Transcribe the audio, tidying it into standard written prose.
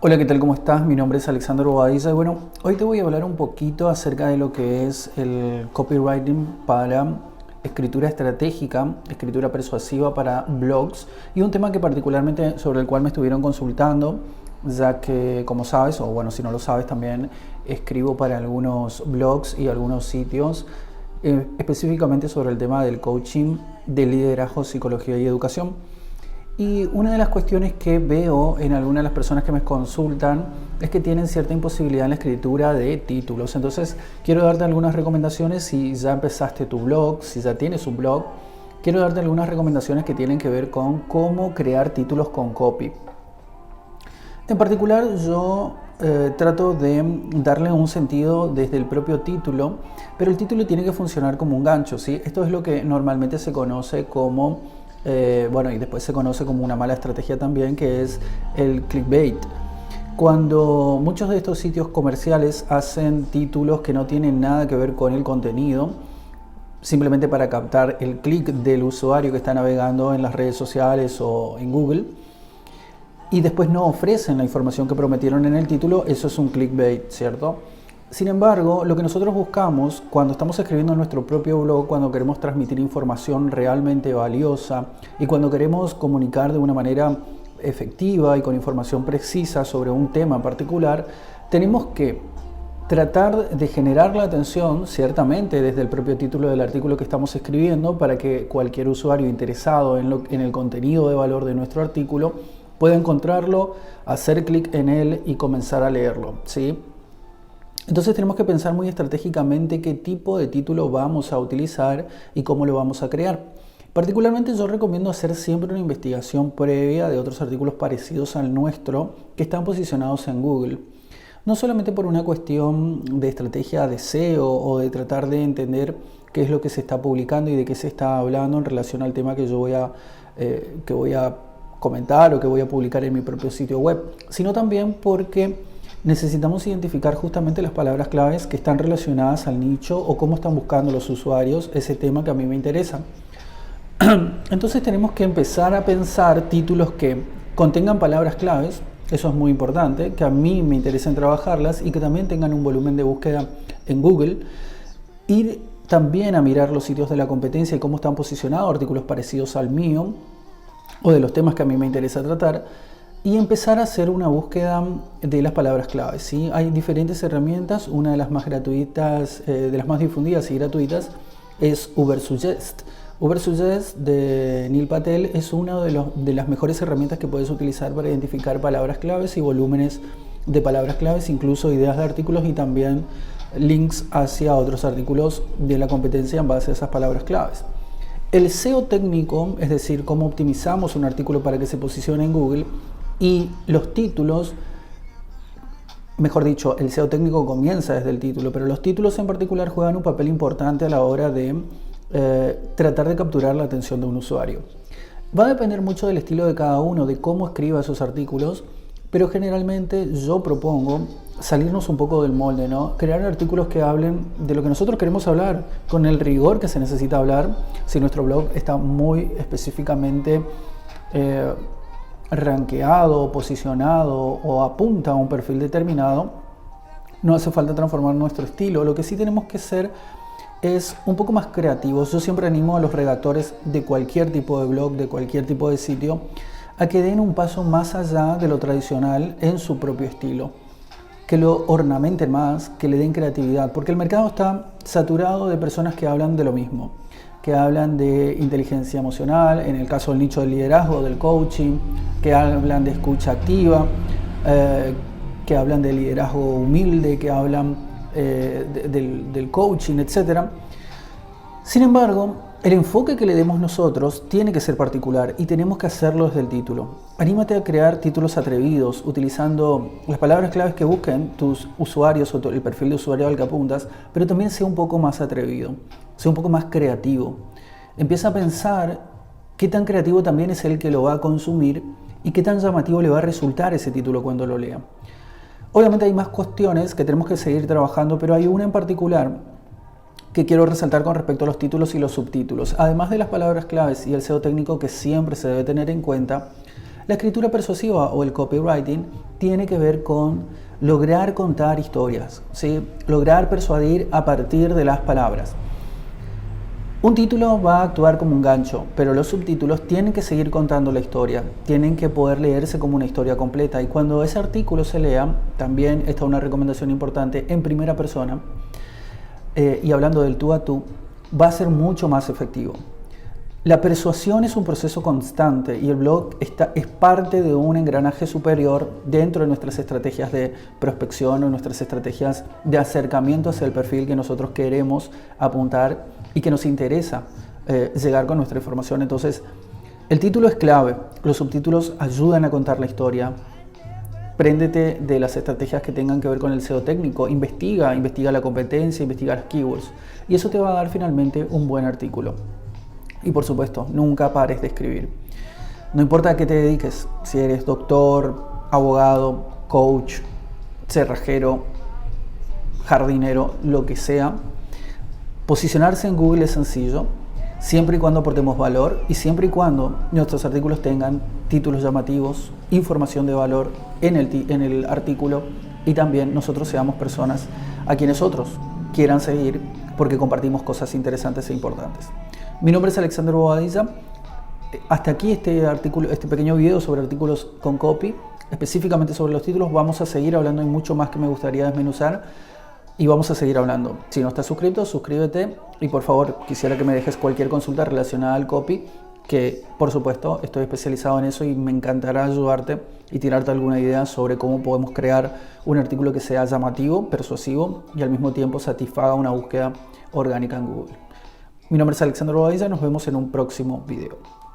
Hola, ¿qué tal? ¿Cómo estás? Mi nombre es Alexander Bobadilla y bueno, hoy te voy a hablar un poquito acerca de lo que es el copywriting para escritura estratégica, escritura persuasiva para blogs y un tema que particularmente sobre el cual me estuvieron consultando, ya que como sabes, o bueno, si no lo sabes también, escribo para algunos blogs y algunos sitios específicamente sobre el tema del coaching, de liderazgo, psicología y educación. Y una de las cuestiones que veo en algunas de las personas que me consultan es que tienen cierta imposibilidad en la escritura de títulos. Entonces, quiero darte algunas recomendaciones si ya empezaste tu blog, si ya tienes un blog. Quiero darte algunas recomendaciones que tienen que ver con cómo crear títulos con copy. En particular, yo trato de darle un sentido desde el propio título, pero el título tiene que funcionar como un gancho, ¿sí? Esto es lo que normalmente se conoce como y después se conoce como una mala estrategia también, que es el clickbait. Cuando muchos de estos sitios comerciales hacen títulos que no tienen nada que ver con el contenido, simplemente para captar el clic del usuario que está navegando en las redes sociales o en Google, y después no ofrecen la información que prometieron en el título, eso es un clickbait, ¿cierto? Sin embargo, lo que nosotros buscamos cuando estamos escribiendo en nuestro propio blog, cuando queremos transmitir información realmente valiosa y cuando queremos comunicar de una manera efectiva y con información precisa sobre un tema en particular, tenemos que tratar de generar la atención, ciertamente desde el propio título del artículo que estamos escribiendo, para que cualquier usuario interesado en el contenido de valor de nuestro artículo pueda encontrarlo, hacer clic en él y comenzar a leerlo, ¿sí? Entonces tenemos que pensar muy estratégicamente qué tipo de título vamos a utilizar y cómo lo vamos a crear. Particularmente yo recomiendo hacer siempre una investigación previa de otros artículos parecidos al nuestro que están posicionados en Google. No solamente por una cuestión de estrategia de SEO o de tratar de entender qué es lo que se está publicando y de qué se está hablando en relación al tema que yo voy a comentar o que voy a publicar en mi propio sitio web, sino también porque necesitamos identificar justamente las palabras claves que están relacionadas al nicho o cómo están buscando los usuarios ese tema que a mí me interesa. Entonces tenemos que empezar a pensar títulos que contengan palabras claves, eso es muy importante, que a mí me interesen trabajarlas y que también tengan un volumen de búsqueda en Google. Ir también a mirar los sitios de la competencia y cómo están posicionados artículos parecidos al mío o de los temas que a mí me interesa tratar, y empezar a hacer una búsqueda de las palabras claves, ¿sí? Hay diferentes herramientas, una de las más gratuitas, de las más difundidas y gratuitas es Ubersuggest. Ubersuggest de Neil Patel es una de las mejores herramientas que puedes utilizar para identificar palabras claves y volúmenes de palabras claves, incluso ideas de artículos y también links hacia otros artículos de la competencia en base a esas palabras claves. El SEO técnico, es decir, cómo optimizamos un artículo para que se posicione en Google, y los títulos, mejor dicho, el SEO técnico comienza desde el título, pero los títulos en particular juegan un papel importante a la hora de tratar de capturar la atención de un usuario. Va a depender mucho del estilo de cada uno, de cómo escriba esos artículos, pero generalmente yo propongo salirnos un poco del molde, ¿no? Crear artículos que hablen de lo que nosotros queremos hablar, con el rigor que se necesita hablar. Si nuestro blog está muy específicamente rankeado, posicionado o apunta a un perfil determinado, no hace falta transformar nuestro estilo. Lo que sí tenemos que ser es un poco más creativos. Yo siempre animo a los redactores de cualquier tipo de blog, de cualquier tipo de sitio, a que den un paso más allá de lo tradicional en su propio estilo, que lo ornamenten más, que le den creatividad, porque el mercado está saturado de personas que hablan de lo mismo, que hablan de inteligencia emocional, en el caso del nicho del liderazgo, del coaching, que hablan de escucha activa, que hablan de liderazgo humilde, que hablan del coaching, etc. Sin embargo, el enfoque que le demos nosotros tiene que ser particular y tenemos que hacerlo desde el título. Anímate a crear títulos atrevidos utilizando las palabras claves que busquen tus usuarios o el perfil de usuario al que apuntas, pero también sea un poco más atrevido, sea un poco más creativo. Empieza a pensar qué tan creativo también es el que lo va a consumir y qué tan llamativo le va a resultar ese título cuando lo lea. Obviamente hay más cuestiones que tenemos que seguir trabajando, pero hay una en particular que quiero resaltar con respecto a los títulos y los subtítulos. Además de las palabras claves y el SEO técnico que siempre se debe tener en cuenta, la escritura persuasiva o el copywriting tiene que ver con lograr contar historias, ¿sí? Lograr persuadir a partir de las palabras. Un título va a actuar como un gancho, pero los subtítulos tienen que seguir contando la historia, tienen que poder leerse como una historia completa. Y cuando ese artículo se lea, también está una recomendación importante en primera persona, y hablando del tú a tú, va a ser mucho más efectivo. La persuasión es un proceso constante y el blog es parte de un engranaje superior dentro de nuestras estrategias de prospección o nuestras estrategias de acercamiento hacia el perfil que nosotros queremos apuntar y que nos interesa llegar con nuestra información. Entonces, el título es clave, los subtítulos ayudan a contar la historia. Préndete de las estrategias que tengan que ver con el SEO técnico, investiga la competencia, investiga las keywords y eso te va a dar finalmente un buen artículo. Y por supuesto, nunca pares de escribir. No importa a qué te dediques, si eres doctor, abogado, coach, cerrajero, jardinero, lo que sea, posicionarse en Google es sencillo, siempre y cuando aportemos valor y siempre y cuando nuestros artículos tengan títulos llamativos, información de valor en el artículo y también nosotros seamos personas a quienes otros quieran seguir porque compartimos cosas interesantes e importantes. Mi nombre es Alexander Bobadilla. Hasta aquí este pequeño video sobre artículos con copy, específicamente sobre los títulos. Vamos a seguir hablando, hay mucho más que me gustaría desmenuzar y vamos a seguir hablando. Si no estás suscrito, suscríbete y por favor quisiera que me dejes cualquier consulta relacionada al copy, que por supuesto estoy especializado en eso y me encantará ayudarte y tirarte alguna idea sobre cómo podemos crear un artículo que sea llamativo, persuasivo y al mismo tiempo satisfaga una búsqueda orgánica en Google. Mi nombre es Alexander Bobadilla, nos vemos en un próximo video.